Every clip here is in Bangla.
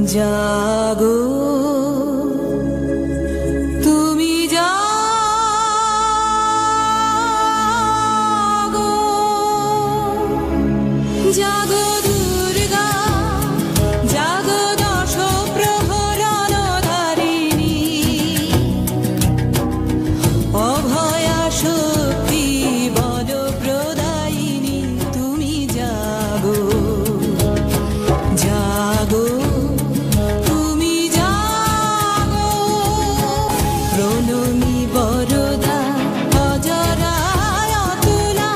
জাগো তুমি জাগো জাগো দুর্গা জাগো দশ প্রহরণধারিণী অভয়া শক্তি বল প্রদায়িনী তুমি জাগো জাগো তুমি জাগো প্রণমী বরদা অজরায় অতুলা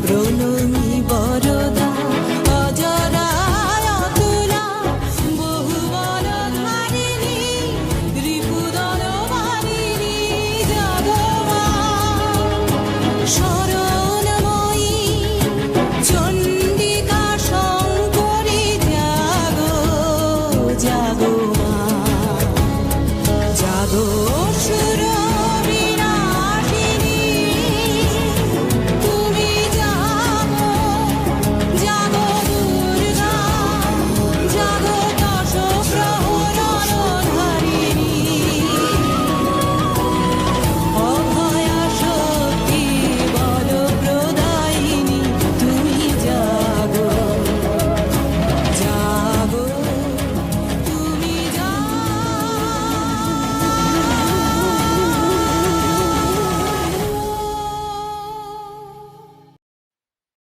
প্রণমী বরদা অজরায় অতুলা বহুবল ধারিণী রিপুদল ভারিণী জাগো মা শরণময়ী চণ্ডিকা শঙ্করী জাগো জাগো মা